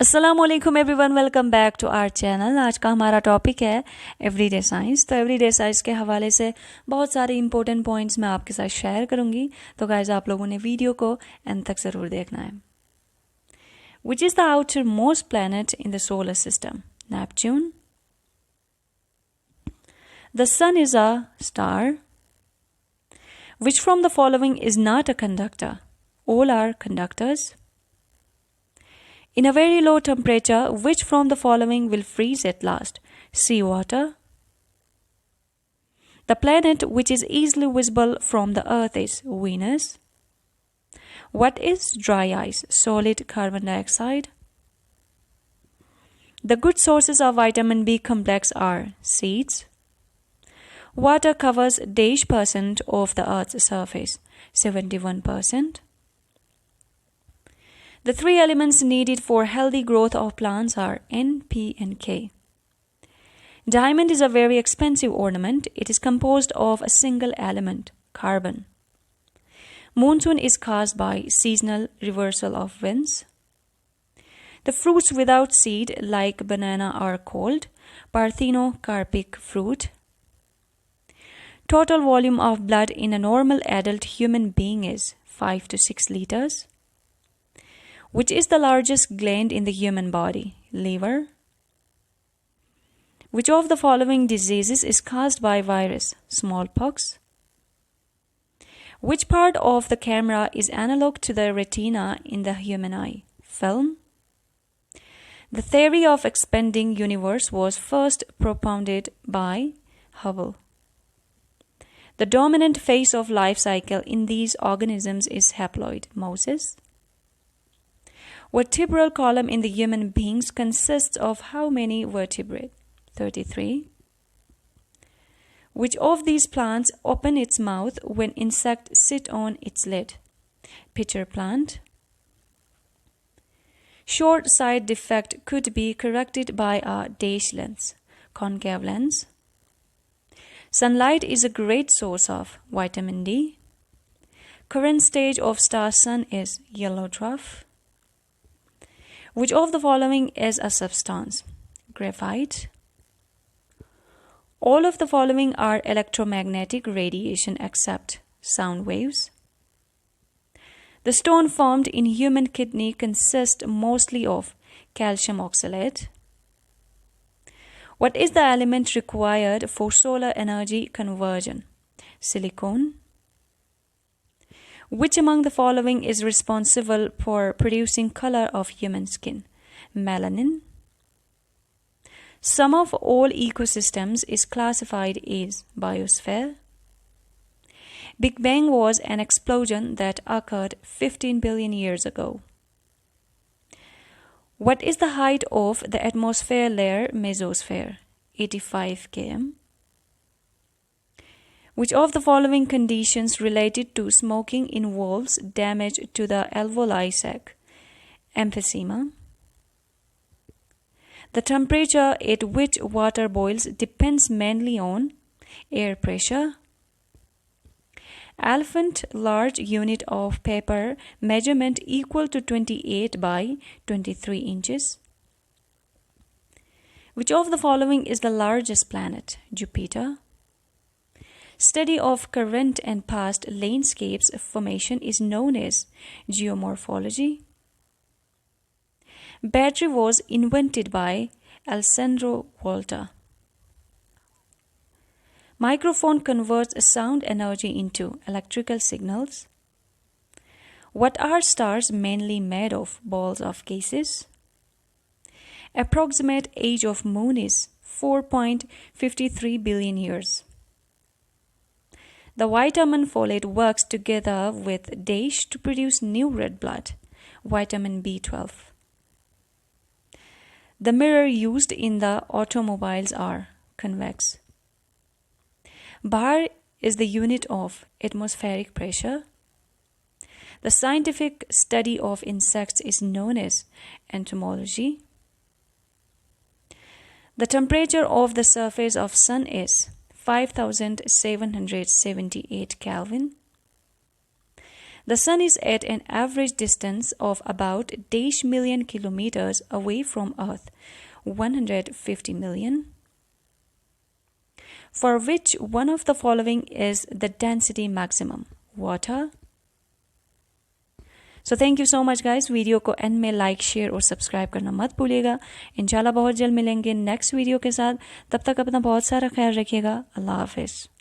अस्सलामुअलैकुम everyone, welcome back to our channel. आज का हमारा टॉपिक है एवरीडे साइंस। तो एवरीडे साइंस के हवाले से बहुत सारे इंपॉर्टेंट पॉइंट्स मैं आपके साथ शेयर करूंगी। तो गाइस, आप लोगों ने वीडियो को एंड तक ज़रूर देखना है। Which is the outer most planet in the solar system? Neptune. The sun is a star. Which from the following is not a conductor? All are conductors. In a very low temperature, which from the following will freeze at last? Seawater. The planet which is easily visible from the Earth is Venus. What is dry ice? Solid carbon dioxide. The good sources of vitamin B complex are seeds. Water covers dash percent of the Earth's surface, 71%. The three elements needed for healthy growth of plants are N, P, and K. Diamond is a very expensive ornament. It is composed of a single element, carbon. Monsoon is caused by seasonal reversal of winds. The fruits without seed, like banana, are called parthenocarpic fruit. Total volume of blood in a normal adult human being is 5 to 6 liters. Which is the largest gland in the human body? Liver. Which of the following diseases is caused by virus? Smallpox. Which part of the camera is analog to the retina in the human eye? Film. The theory of expanding universe was first propounded by Hubble. The dominant phase of life cycle in these organisms is haploid. Moses. Vertebral column in the human beings consists of how many vertebrae? 33. Which of these plants open its mouth when insects sit on its lid? Pitcher plant. Short side defect could be corrected by a dash lens. Concave lens. Sunlight is a great source of vitamin D. Current stage of star sun is yellow dwarf. Which of the following is a substance? Graphite. All of the following are electromagnetic radiation except sound waves. The stone formed in human kidney consists mostly of calcium oxalate. What is the element required for solar energy conversion? Silicon. Which among the following is responsible for producing color of human skin? Melanin. Sum of all ecosystems is classified as biosphere. Big Bang was an explosion that occurred 15 billion years ago. What is the height of the atmosphere layer mesosphere? 85 km. Which of the following conditions related to smoking involves damage to the alveoli sac? Emphysema. The temperature at which water boils depends mainly on air pressure. Elephant large unit of paper measurement equal to 28 by 23 inches. Which of the following is the largest planet? Jupiter. Study of current and past landscapes formation is known as geomorphology. Battery was invented by Alessandro Volta. Microphone converts sound energy into electrical signals. What are stars mainly made of? Balls of gases. Approximate age of moon is 4.53 billion years. The vitamin folate works together with dash to produce new red blood, vitamin B12. The mirror used in the automobiles are convex. Bar is the unit of atmospheric pressure. The scientific study of insects is known as entomology. The temperature of the surface of sun is 5778 Kelvin. The sun is at an average distance of about dash million kilometers away from Earth, 150 million. For which one of the following is the density maximum? Water. So thank you so much guys. Video को and में like, share और subscribe करना मत भूलिएगा. इंशाल्लाह बहुत जल्द मिलेंगे नेक्स्ट वीडियो के साथ. तब तक अपना बहुत सारा ख्याल रखिएगा. अल्लाह हाफिज़.